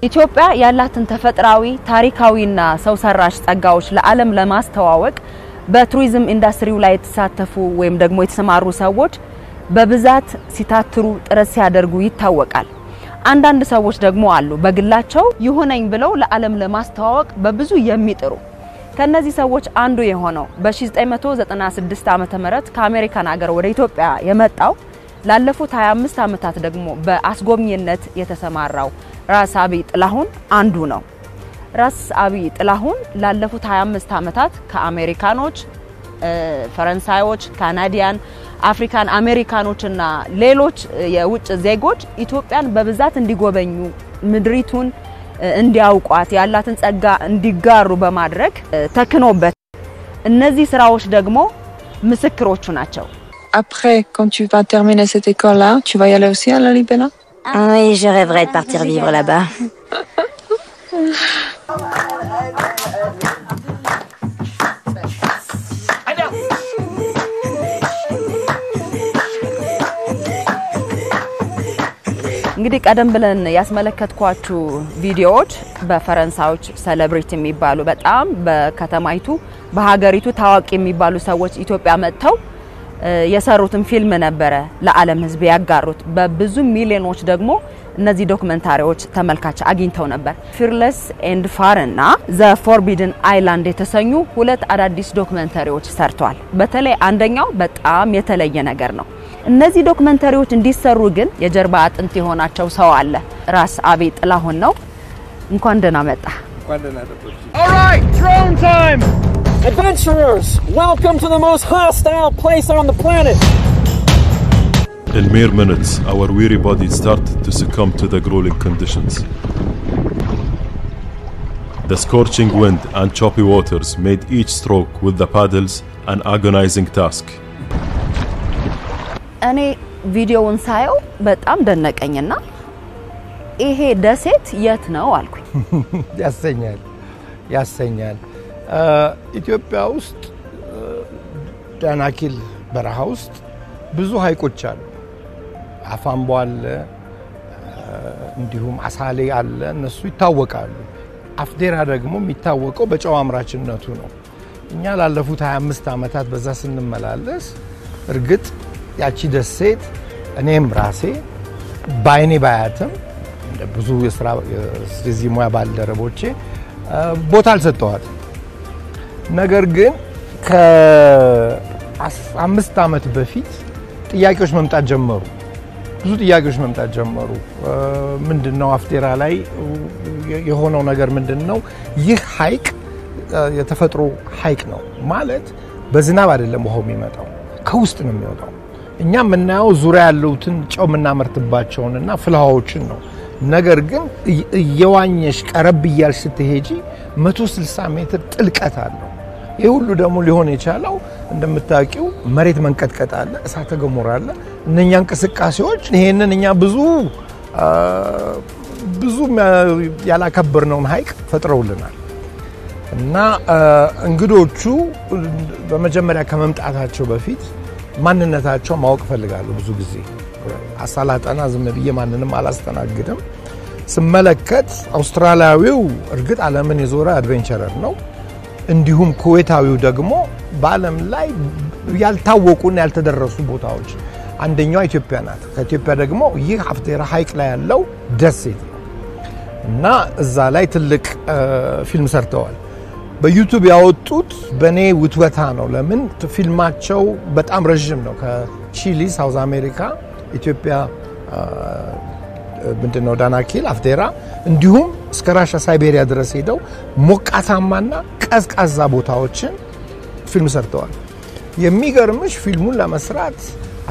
ኢትዮጵያ ያላትን ተፈጥሯዊ ታሪካዊና ሰው ሰራሽ ጸጋዎች ለዓለም ለማስተዋወቅ በቱሪዝም ኢንዱስትሪው ላይ የተሳተፉ ወይም ደግሞ የተሰማሩ ሰዎች በብዛት ሲታትሩ ጥረት ሲያደርጉ ይታወቃል። አንዳንድ ሰዎች ደግሞ አሉ በግላቸው ይሆነኝ ብለው ለዓለም ለማስተዋወቅ በብዙ የሚጥሩ። ከነዚህ ሰዎች አንዱ የሆነው በ1996 ዓመተ ምህረት ከአሜሪካን ሀገር ወደ ኢትዮጵያ የመጣው ላለፉት 25 ዓመታት ደግሞ በአስጎብኝነት የተሰማራው ራስ አብይ ጥላሁን አንዱ ነው። ራስ አብይ ጥላሁን ላለፉት 25 ዓመታት ከአሜሪካኖች፣ ፈረንሳዮች፣ ካናዲያን፣ አፍሪካን አሜሪካኖችና ሌሎች የውጭ ዜጎች ኢትዮጵያን በብዛት እንዲጎበኙ ምድሪቱን እንዲያውቋት ያላትን ጸጋ እንዲጋሩ በማድረግ ተክኖበት እነዚህ ስራዎች ደግሞ ምስክሮቹ ናቸው። Après, quand tu vas terminer cette école-là, tu vas y aller aussi à la Libella? Oui, je rêverais de partir vivre là-bas. እንግዲህ ቀደም ብለን ያስመለከትኳችሁ ቪዲዮዎች በፈረንሳዮች ሴሌብሪቲ የሚባሉ በጣም በከተማይቱ በሀገሪቱ ታዋቂ የሚባሉ ሰዎች ኢትዮጵያ መጥተው የሰሩትን ፊልም ነበረ ለዓለም ህዝብ ያጋሩት። በብዙ ሚሊዮኖች ደግሞ እነዚህ ዶክመንታሪዎች ተመልካች አግኝተው ነበር። ፊርለስ ኤንድ ፋር እና ዘ ፎርቢድን አይላንድ የተሰኙ ሁለት አዳዲስ ዶክመንታሪዎች ሰርተዋል። በተለይ አንደኛው በጣም የተለየ ነገር ነው። እነዚህ ዶክመንታሪዎች እንዲሰሩ ግን የጀርባ አጥንት የሆናቸው ሰው አለ። ራስ አብይ ጥላሁን ነው። እንኳን ደህና መጣ። All right, drone time. Adventurers, welcome to the most hostile place on the planet. In mere minutes, our weary bodies started to succumb to the grueling conditions. The scorching wind and choppy waters made each stroke with the paddles an agonizing task. እኔ ቪዲዮውን ሳየው በጣም ደነቀኝና ይሄ ደሴት የት ነው አልኩኝ። ያሰኛል ኢትዮጵያ ውስጥ ዳናኪል በረሃ ውስጥ ብዙ ሀይቆች አሉ። አፋምቦ አለ፣ እንዲሁም አሳሌ አለ። እነሱ ይታወቃሉ። አፍዴራ ደግሞ የሚታወቀው በጨው አምራችነቱ ነው። እኛ ላለፉት 25 ዓመታት በዛ ስንመላለስ እርግጥ ያቺ ደሴት እኔም ራሴ ባይኔ ባያትም ብዙ የሥራ የዚህ ሙያ ባልደረቦቼ ቦታ አልሰጠዋት። ነገር ግን ከ5 ዓመት በፊት ጥያቄዎች መምጣት ጀመሩ። ብዙ ጥያቄዎች መምጣት ጀመሩ። ምንድነው አፍዴራ ላይ የሆነው ነገር ምንድነው? ይህ ሐይቅ የተፈጥሮ ሐይቅ ነው ማለት በዝናብ አይደለም ውሃው የሚመጣው፣ ከውስጥ ነው የሚወጣው። እኛ ምናየው ዙሪያ ያሉትን ጨው ምናመርትባቸውንና ፍልሃዎችን ነው። ነገር ግን እየዋኘሽ ቀረብ ይያልሽ ስትሄጂ 160 ሜትር ጥልቀት አለው። ይሄ ሁሉ ደግሞ ሊሆን የቻለው እንደምታውቂው መሬት መንቀጥቀጥ አለ፣ እሳተ ገሞራ አለ። እነኛ እንቅስቃሴዎች ይሄንን እኛ ብዙ ያላከበርነውን ሐይቅ ፈጥረውልናል። እና እንግዶቹ በመጀመሪያ ከመምጣታቸው በፊት ማንነታቸው ማወቅ ፈልጋለሁ። ብዙ ጊዜ አሳላጣና ዝም ብዬ ማንንም አላስተናግድም። ስመለከት አውስትራሊያዊው እርግጥ ዓለምን የዞረ አድቬንቸረር ነው። እንዲሁም ኩዌታዊው ደግሞ በዓለም ላይ ያልታወቁና ያልተደረሱ ቦታዎች አንደኛው ኢትዮጵያ ናት። ከኢትዮጵያ ደግሞ ይህ አፍዴራ ሐይቅ ላይ ያለው ደሴት ነው እና እዛ ላይ ትልቅ ፊልም ሰርተዋል። በዩቲዩብ ያወጡት በኔ ውትወታ ነው። ለምን ፊልማቸው በጣም ረጅም ነው። ከቺሊ፣ ሳውዝ አሜሪካ፣ ኢትዮጵያ ምንድነው ዳናኪል፣ አፍዴራ እንዲሁም እስከ ራሻ ሳይቤሪያ ድረስ ሄደው ሞቃታማና ቀዝቃዛ ቦታዎችን ፊልም ሰርተዋል። የሚገርምሽ ፊልሙን ለመስራት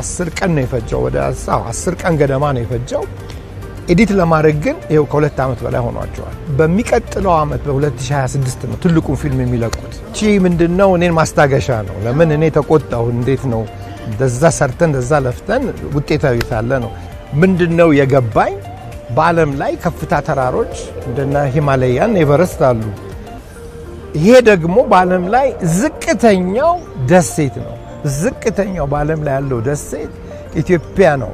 10 ቀን ነው የፈጀው። ወደ 10 ቀን ገደማ ነው የፈጀው። ኤዲት ለማድረግ ግን ይሄው ከ2 ዓመት በላይ ሆኗቸዋል። በሚቀጥለው ዓመት በ2026 ነው ትልቁን ፊልም የሚለቁት። እቺ ምንድነው እኔን ማስታገሻ ነው። ለምን እኔ ተቆጣሁ። እንዴት ነው እንደዛ ሰርተን እንደዛ ለፍተን ውጤታዊ ታለ ነው። ምንድነው የገባኝ በዓለም ላይ ከፍታ ተራሮች እንደና ሂማላያን ኤቨረስት አሉ። ይሄ ደግሞ በዓለም ላይ ዝቅተኛው ደሴት ነው። ዝቅተኛው በዓለም ላይ ያለው ደሴት ኢትዮጵያ ነው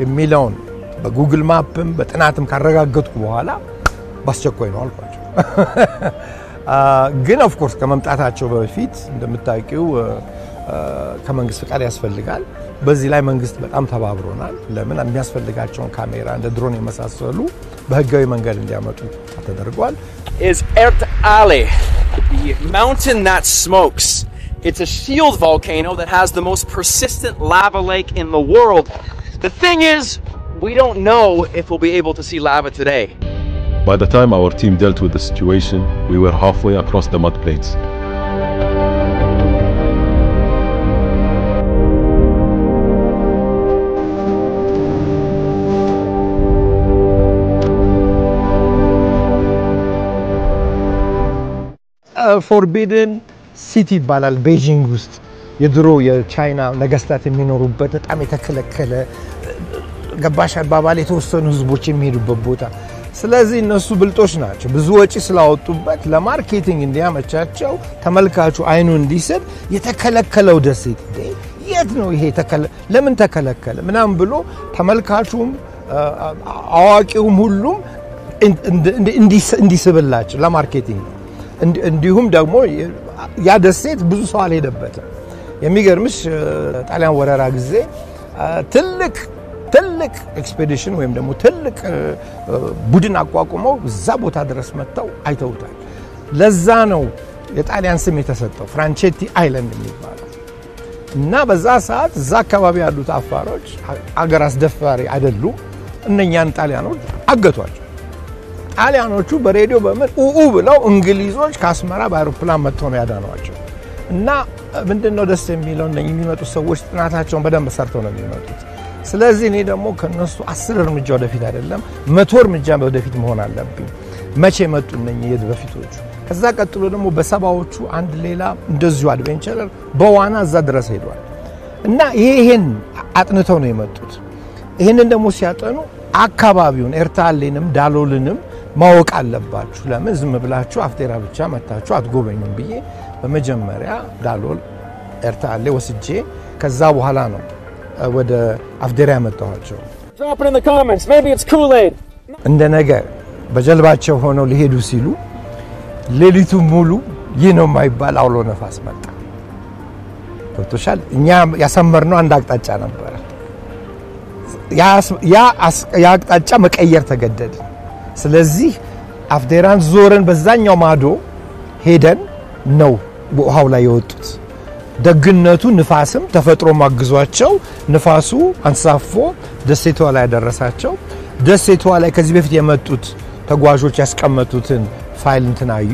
የሚለውን በጉግል ማፕም በጥናትም ካረጋገጥኩ በኋላ ባስቸኳይ ነው አልኳቸው ግን ኦፍ ኮርስ ከመምጣታቸው በፊት እንደምታውቂው ከመንግስት ፍቃድ ያስፈልጋል በዚህ ላይ መንግስት በጣም ተባብሮናል ለምን የሚያስፈልጋቸውን ካሜራ እንደ ድሮን የመሳሰሉ በህጋዊ መንገድ እንዲያመጡ ተደርጓል is Erta Ale, the mountain that smokes. It's a shield volcano that has the most persistent lava lake in the world. The thing is, we don't know if we'll be able to see lava today. By the time our team dealt with the situation, we were halfway across the mud plains. forbidden city ይባላል ቤጂንግ ውስጥ የድሮ የቻይና ነገስታት የሚኖሩበት በጣም የተከለከለ ገባሽ አባባል የተወሰኑ ህዝቦች የሚሄዱበት ቦታ ስለዚህ እነሱ ብልጦች ናቸው ብዙ ወጪ ስላወጡበት ለማርኬቲንግ እንዲያመቻቸው ተመልካቹ አይኑ እንዲስብ የተከለከለው ደሴት የት ነው ይሄ ለምን ተከለከለ ምናም ብሎ ተመልካቹም አዋቂውም ሁሉም እንዲስብላቸው ለማርኬቲንግ እንዲሁም ደግሞ ያ ደሴት ብዙ ሰው አልሄደበትም የሚገርምሽ ጣሊያን ወረራ ጊዜ ትልቅ ኤክስፔዲሽን ወይም ደግሞ ትልቅ ቡድን አቋቁመው እዛ ቦታ ድረስ መጣው አይተውታል ለዛ ነው የጣሊያን ስም የተሰጠው ፍራንቼቲ አይላንድ የሚባለው እና በዛ ሰዓት እዛ አካባቢ ያሉት አፋሮች አገር አስደፋሪ አይደሉም እነኛን ጣሊያኖች አገቷቸው ጣሊያኖቹ በሬዲዮ በመጥ ብለው እንግሊዞች ካስመራ በአውሮፕላን መጥተው ነው ያዳኗቸው እና ምንድነው ደስ የሚለው እነኚህ የሚመጡ ሰዎች ጥናታቸውን በደንብ ሰርተው ነው የሚመጡት ስለዚህ እኔ ደግሞ ከነሱ 10 እርምጃ ወደፊት አይደለም 100 እርምጃ ወደፊት መሆን አለብኝ መቼ መጡ እነኚህ የበፊቶቹ ከዛ ቀጥሎ ደግሞ በሰባዎቹ አንድ ሌላ እንደዚሁ አድቬንቸረር በዋና እዛ ድረስ ሄዷል እና ይሄን አጥንተው ነው የመጡት ይሄንን ደግሞ ሲያጠኑ አካባቢውን ኤርታሌንም ዳሎልንም ማወቅ አለባችሁ ለምን ዝም ብላችሁ አፍቴራ ብቻ መታችሁ አትጎበኙም ብዬ በመጀመሪያ ዳሎል ኤርታሌ ወስጄ ከዛ በኋላ ነው ወደ አፍዴራ ያመጣኋቸው Drop it in the comments. Maybe it's Kool-Aid. እንደ ነገር በጀልባቸው ሆነው ሊሄዱ ሲሉ ሌሊቱ ሙሉ ይህ ነው የማይባል አውሎ ነፋስ መጣ ወጥቷል እኛ ያሰመርነው አንድ አቅጣጫ ነበር ያ አቅጣጫ መቀየር ተገደደ ስለዚህ አፍዴራን ዞረን በዛኛው ማዶ ሄደን ነው ውሃው ላይ የወጡት ደግነቱ ንፋስም ተፈጥሮ ማግዟቸው ንፋሱ አንሳፎ ደሴቷ ላይ ያደረሳቸው ደሴቷ ላይ ከዚህ በፊት የመጡት ተጓዦች ያስቀመጡትን ፋይል እንትናዩ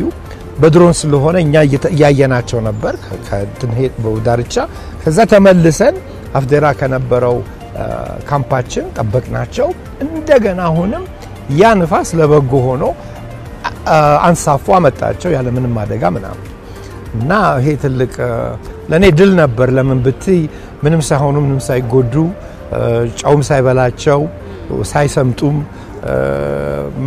በድሮን ስለሆነ እኛ ያያየናቸው ነበር ከትንሄት በዳርቻ ከዛ ተመልሰን አፍዴራ ከነበረው ካምፓችን ጠበቅናቸው እንደገና አሁንም ያ ንፋስ ለበጎ ሆኖ አንሳፎ አመጣቸው ያለ ምንም አደጋ ምናምን እና ይሄ ትልቅ ለኔ ድል ነበር ለምን ብትይ ምንም ሳይሆኑ ምንም ሳይጎዱ ጫውም ሳይበላቸው ሳይሰምጡም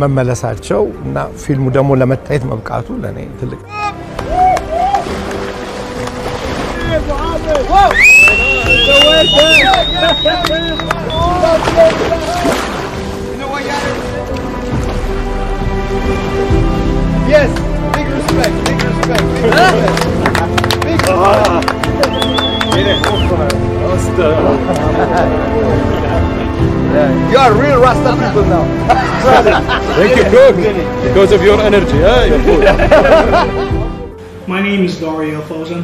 መመለሳቸው እና ፊልሙ ደግሞ ለመታየት መብቃቱ ለኔ ትልቅ Yes, big respect. Big You are real Rasta people now. Thank you, Cook. Because of your energy, you're good. My name is Dario Fosen.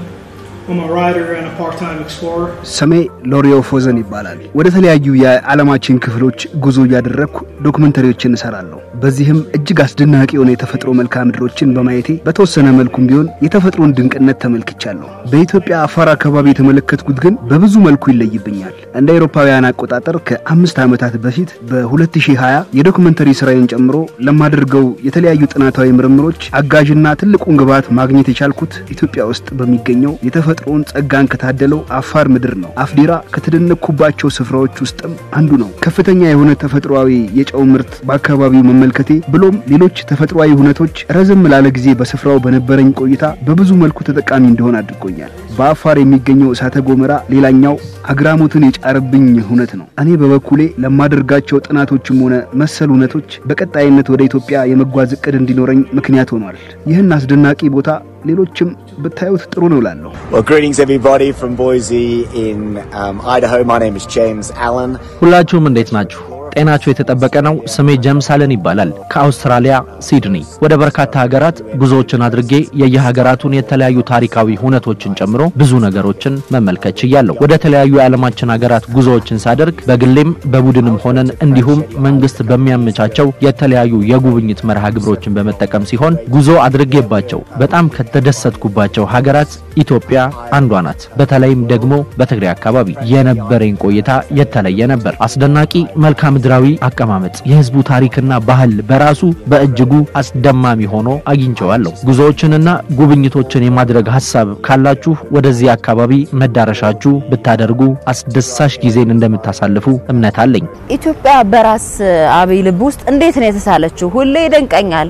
I'm a writer and a part-time explorer. ስሜ ሎሪዮ ፎዘን ይባላል ወደ ተለያዩ የዓለማችን ክፍሎች ጉዞ ያደረኩ ዶክመንተሪዎችን እሰራለሁ በዚህም እጅግ አስደናቂ የሆነ የተፈጥሮ መልክዓ ምድሮችን በማየቴ በተወሰነ መልኩም ቢሆን የተፈጥሮን ድንቅነት ተመልክቻለሁ በኢትዮጵያ አፋር አካባቢ የተመለከትኩት ግን በብዙ መልኩ ይለይብኛል እንደ አውሮፓውያን አቆጣጠር ከ5 ዓመታት በፊት በ2020 የዶክመንተሪ ስራዬን ጨምሮ ለማድርገው የተለያዩ ጥናታዊ ምርምሮች አጋዥና ትልቁን ግብዓት ማግኘት የቻልኩት ኢትዮጵያ ውስጥ በሚገኘው የተፈጥሮን ጸጋን ከታደለው አፋር ምድር ነው አፍዴራ ከተደነቁባቸው ስፍራዎች ውስጥም አንዱ ነው ከፍተኛ የሆነ ተፈጥሯዊ የጨው ምርት በአካባቢው መመልከቴ ብሎም ሌሎች ተፈጥሯዊ ሁነቶች ረዘም ላለ ጊዜ በስፍራው በነበረኝ ቆይታ በብዙ መልኩ ተጠቃሚ እንደሆነ አድርጎኛል በአፋር የሚገኘው እሳተ ጎመራ ሌላኛው አግራሞትን የጫረብኝ ሁነት ነው። እኔ በበኩሌ ለማደርጋቸው ጥናቶችም ሆነ መሰል ሁነቶች በቀጣይነት ወደ ኢትዮጵያ የመጓዝ እቅድ እንዲኖረኝ ምክንያት ሆኗል። ይህን አስደናቂ ቦታ ሌሎችም ብታዩት ጥሩ ነው እላለሁ። Well, greetings everybody from Boise in Idaho. My name is James Allen. ሁላችሁም እንዴት ናችሁ? ጤናችሁ የተጠበቀ ነው? ስሜ ጄምስ አለን ይባላል። ከአውስትራሊያ ሲድኒ ወደ በርካታ ሀገራት ጉዞዎችን አድርጌ የየሀገራቱን የተለያዩ ታሪካዊ ሁነቶችን ጨምሮ ብዙ ነገሮችን መመልከት ችያለሁ። ወደ ተለያዩ የዓለማችን ሀገራት ጉዞዎችን ሳደርግ በግሌም በቡድንም ሆነን እንዲሁም መንግስት በሚያመቻቸው የተለያዩ የጉብኝት መርሃ ግብሮችን በመጠቀም ሲሆን ጉዞ አድርጌባቸው በጣም ከተደሰትኩባቸው ሀገራት ኢትዮጵያ አንዷ ናት። በተለይም ደግሞ በትግራይ አካባቢ የነበረኝ ቆይታ የተለየ ነበር። አስደናቂ መልካም ምድራዊ አቀማመጥ የህዝቡ ታሪክና ባህል በራሱ በእጅጉ አስደማሚ ሆኖ አግኝቼዋለሁ። ጉዞዎችንና ጉብኝቶችን የማድረግ ሐሳብ ካላችሁ ወደዚህ አካባቢ መዳረሻችሁ ብታደርጉ አስደሳች ጊዜን እንደምታሳልፉ እምነት አለኝ። ኢትዮጵያ በራስ አብይ ልብ ውስጥ እንዴት ነው የተሳለችው? ሁሌ ይደንቀኛል።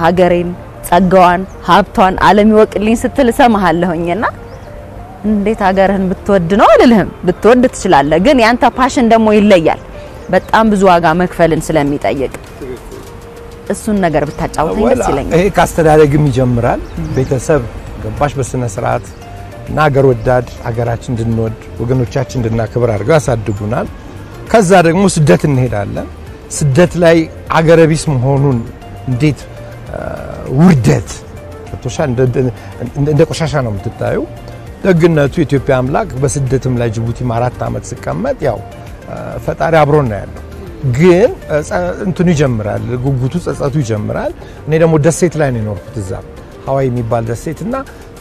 ሀገሬን ጸጋዋን ሀብቷን ዓለም ይወቅልኝ ስትል ሰማሃለሁኝና እንዴት ሀገርህን ብትወድ ነው አልልህም። ብትወድ ትችላለህ፣ ግን ያንተ ፓሽን ደግሞ ይለያል። በጣም ብዙ ዋጋ መክፈልን ስለሚጠይቅ እሱን ነገር ብታጫውተኝ ደስ ይለኛል። ይሄ ካስተዳደግም ይጀምራል። ቤተሰብ ገባሽ በስነ ስርዓት እና ሀገር ወዳድ ሀገራችን እንድንወድ ወገኖቻችን እንድናከብር አድርገው ያሳድጉናል። ከዛ ደግሞ ስደት እንሄዳለን። ስደት ላይ አገረቢስ መሆኑን እንዴት ውርደት ተቶሻ እንደ ቆሻሻ ነው የምትታዩ። ደግነቱ ኢትዮጵያ አምላክ በስደትም ላይ ጅቡቲ 4 አመት ሲቀመጥ ያው ፈጣሪ አብሮን ነው ያለው። ግን እንትኑ ይጀምራል፣ ጉጉቱ ጸጸቱ ይጀምራል። እኔ ደግሞ ደሴት ላይ ነው የኖርኩት እዛ ሀዋይ የሚባል ደሴትና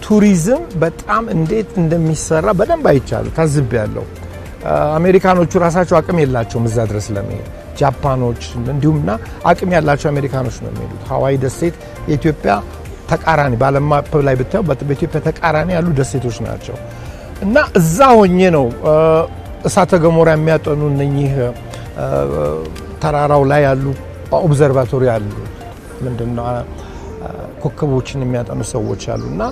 ቱሪዝም በጣም እንዴት እንደሚሰራ በደንብ አይቻሉ ታዝቤያለሁ። አሜሪካኖቹ ራሳቸው አቅም የላቸውም እዛ ድረስ ለመሄድ። ጃፓኖች እንዲሁምና አቅም ያላቸው አሜሪካኖች ነው የሚሄዱት። ሀዋይ ደሴት የኢትዮጵያ ተቃራኒ ባለም ማፕ ላይ ብታዩ በኢትዮጵያ ተቃራኒ ያሉ ደሴቶች ናቸው። እና እዛ ሆኜ ነው እሳተ ገሞራ የሚያጠኑ እነኚህ ተራራው ላይ ያሉ ኦብዘርቫቶሪ ያሉ ምንድነው ኮከቦችን የሚያጠኑ ሰዎች አሉና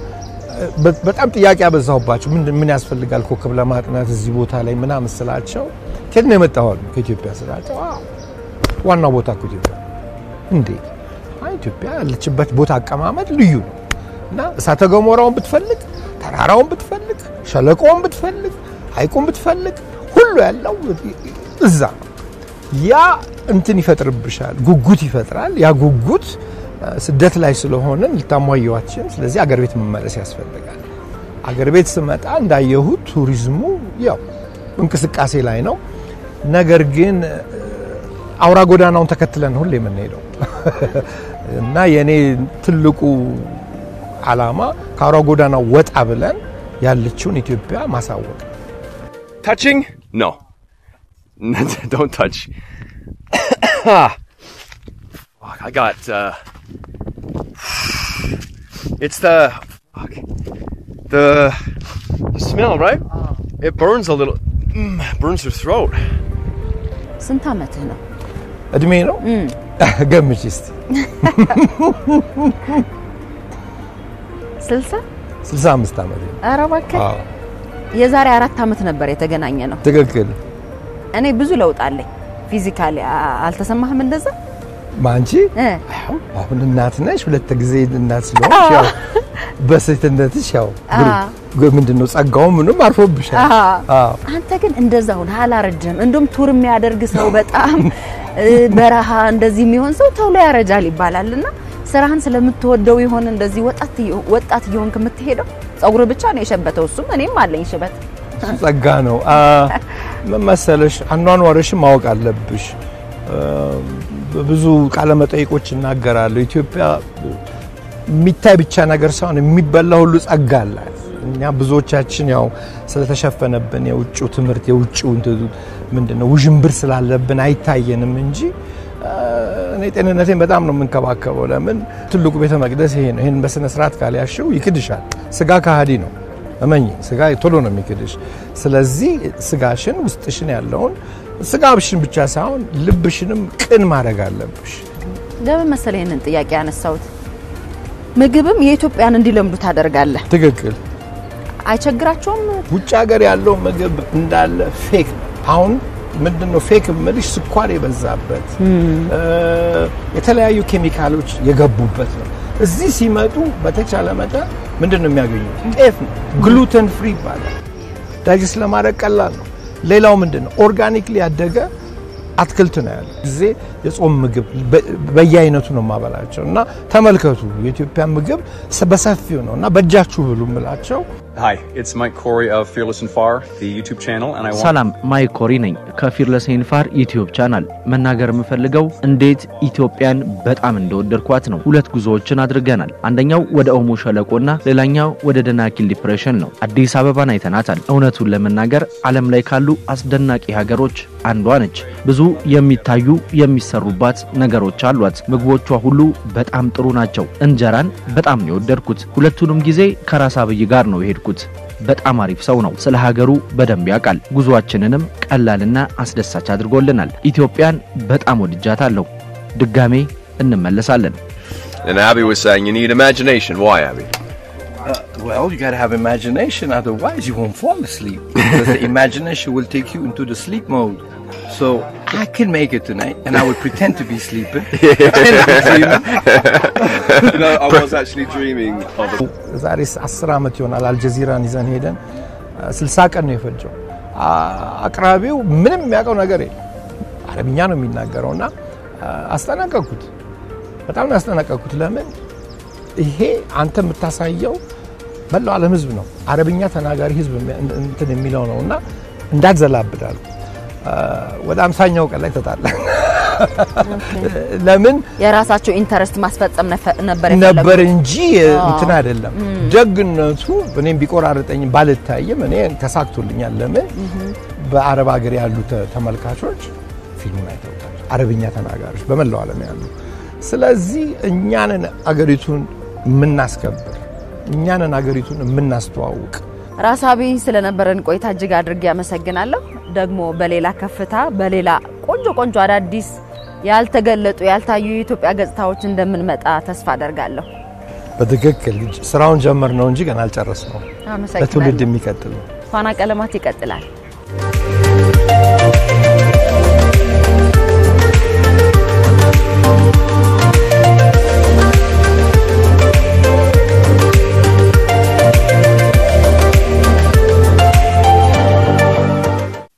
በጣም ጥያቄ አበዛውባቸው። ምን ያስፈልጋል ኮከብ ለማጥናት እዚህ ቦታ ላይ ምናምን ስላቸው ከየት ነው የመጣው ከኢትዮጵያ ስላቸው ዋናው ቦታ ከኢትዮጵያ እንዴ ኢትዮጵያ ያለችበት ቦታ አቀማመጥ ልዩ ነው እና እሳተ ገሞራውን ብትፈልግ ተራራውን ብትፈልግ ሸለቆውን ብትፈልግ ሀይቁን ብትፈልግ ሁሉ ያለው እዛ ያ እንትን ይፈጥርብሻል፣ ጉጉት ይፈጥራል። ያ ጉጉት ስደት ላይ ስለሆነ ልታሟየዋችን። ስለዚህ አገር ቤት መመለስ ያስፈልጋል። አገር ቤት ስመጣ እንዳየሁት ቱሪዝሙ ያው እንቅስቃሴ ላይ ነው። ነገር ግን አውራ ጎዳናውን ተከትለን ሁሉ የምንሄደው እና የኔ ትልቁ አላማ ከአውራ ጎዳናው ወጣ ብለን ያለችውን ኢትዮጵያ ማሳወቅ። Touching? No. Don't touch. I got it's the smell, right? It burns a little. Burns your throat. ስንት አመትህ ነው? እድሜ ነው ገምጪ እስቲ 65 አመት ነው። ኧረ እባክህ የዛሬ 4 አመት ነበር የተገናኘ ነው። ትክክል። እኔ ብዙ ለውጥ አለኝ ፊዚካሊ። አልተሰማህም እንደዛ? ማንቺ አሁን እናት ነሽ፣ ሁለት ጊዜ እናት ስለሆንሽ ያው በሴትነትሽ ያው ምንድነው ጸጋው ምንም አርፎብሻል። አንተ ግን እንደዛው አላረጀም። እንደውም ቱር የሚያደርግ ሰው በጣም በረሃ እንደዚህ የሚሆን ሰው ተውሎ ያረጃል ይባላልና ስራህን ስለምትወደው ይሆን እንደዚህ ወጣት ይሆን ከምትሄደው? ጸጉር ብቻ ነው የሸበተው። እሱም እኔም አለኝ ሽበት። ጸጋ ነው መመሰለሽ። አኗኗርሽ ማወቅ አለብሽ። ብዙ ቃለ መጠይቆች እናገራለሁ። ኢትዮጵያ የሚታይ ብቻ ነገር ሳይሆን የሚበላ ሁሉ ጸጋ አላት። እኛ ብዙዎቻችን ያው ስለተሸፈነብን የውጭው ትምህርት የውጭው ምንድነው ውዥንብር ስላለብን አይታየንም እንጂ እኔ ጤንነቴን በጣም ነው የምንከባከበው። ለምን ትልቁ ቤተ መቅደስ ይሄ ነው። ይሄን በስነ ስርዓት ካልያሽው ይክድሻል። ስጋ ከሃዲ ነው እመኝ። ስጋ ቶሎ ነው የሚክድሽ። ስለዚህ ስጋሽን ውስጥሽን ያለውን ስጋብሽን ብቻ ሳይሆን ልብሽንም ቅን ማድረግ አለብሽ። ለምን መሰለኝ ይሄንን ጥያቄ ያነሳውት ምግብም የኢትዮጵያን እንዲለምዱ ታደርጋለህ። ትክክል። አይቸግራቸውም? ውጭ ሀገር ያለው ምግብ እንዳለ ፌክ አሁን ምንድነው ፌክ ምልሽ ስኳር የበዛበት የተለያዩ ኬሚካሎች የገቡበት ነው እዚህ ሲመጡ በተቻለ መጠን ምንድነው የሚያገኙት ጤፍ ነው ግሉተን ፍሪ ይባላል ዳይጀስት ለማድረግ ቀላል ነው ሌላው ምንድነው ኦርጋኒክሊ ያደገ አትክልት ነው ያለው ጊዜ የጾም ምግብ በየአይነቱ ነው ማበላቸውና ተመልከቱ የኢትዮጵያ ምግብ በሰፊው ነውና በእጃችሁ ብሉ ምላቸው Hi, it's Mike Corey of Fearless and Far, the YouTube channel, and I want... ሰላም ማይክ ኮሪ ነኝ ከፊርለስ ኤንድ ፋር ዩቲዩብ ቻናል መናገር የምፈልገው እንዴት ኢትዮጵያን በጣም እንደወደድኳት ነው ሁለት ጉዞዎችን አድርገናል አንደኛው ወደ ኦሞ ሸለቆና ሌላኛው ወደ ደናኪል ዲፕሬሽን ነው አዲስ አበባን አይተናታል እውነቱን ለመናገር ዓለም ላይ ካሉ አስደናቂ ሀገሮች አንዷ ነች ብዙ የሚታዩ የሚሰሩባት ነገሮች አሏት ምግቦቿ ሁሉ በጣም ጥሩ ናቸው እንጀራን በጣም ነው የወደድኩት ሁለቱንም ጊዜ ከራስ አብይ ጋር ነው የሄድኩት በጣም አሪፍ ሰው ነው ስለ ሀገሩ በደንብ ያውቃል ጉዟችንንም ቀላልና አስደሳች አድርጎልናል ኢትዮጵያን በጣም ወድጃታለሁ ድጋሜ እንመለሳለን And Abby was saying you need imagination why Abby well you got to have imagination otherwise you won't fall asleep because the imagination will take you into the sleep mode so I can make it tonight and I will pretend to be sleeping no I was actually dreaming of ዛሬ 10 አመት ይሆናል አልጀዚራን ይዘን ሄደን 60 ቀን ነው የፈጀው አቅራቢው ምንም የሚያውቀው ነገር የለም አረብኛ ነው የሚናገረውና አስተናቀቁት በጣም ነው ያስተናቀቁት ለምን ይሄ አንተ የምታሳየው በለው ዓለም ህዝብ ነው አረብኛ ተናጋሪ ህዝብ እንትን የሚለው ነውና እንዳትዘላብዳል ወደ 50ኛው ቀን ላይ ተጣላ ለምን የራሳቸው ኢንተረስት ማስፈጸም ነበር እንጂ እንትን አይደለም ደግነቱ እኔም ቢቆራርጠኝ ባልታየም እኔ ተሳክቶልኛል ለምን በአረብ ሀገር ያሉ ተመልካቾች ፊልሙን አይተውታል አረብኛ ተናጋሪዎች በመላው ዓለም ያሉ ስለዚህ እኛንን አገሪቱን ምናስከብር እኛንን አገሪቱን ምናስተዋውቅ ራሳቢ ስለነበረን ቆይታ እጅግ አድርጌ ያመሰግናለሁ ደግሞ በሌላ ከፍታ በሌላ ቆንጆ አዳዲስ ያልተገለጡ ያልታዩ የኢትዮጵያ ገጽታዎች እንደምንመጣ ተስፋ አደርጋለሁ በትክክል ስራውን ጀመር ነው እንጂ ገና አልጨረስነው አመሰግናለሁ ለትውልድ የሚቀጥል ፋና ቀለማት ይቀጥላል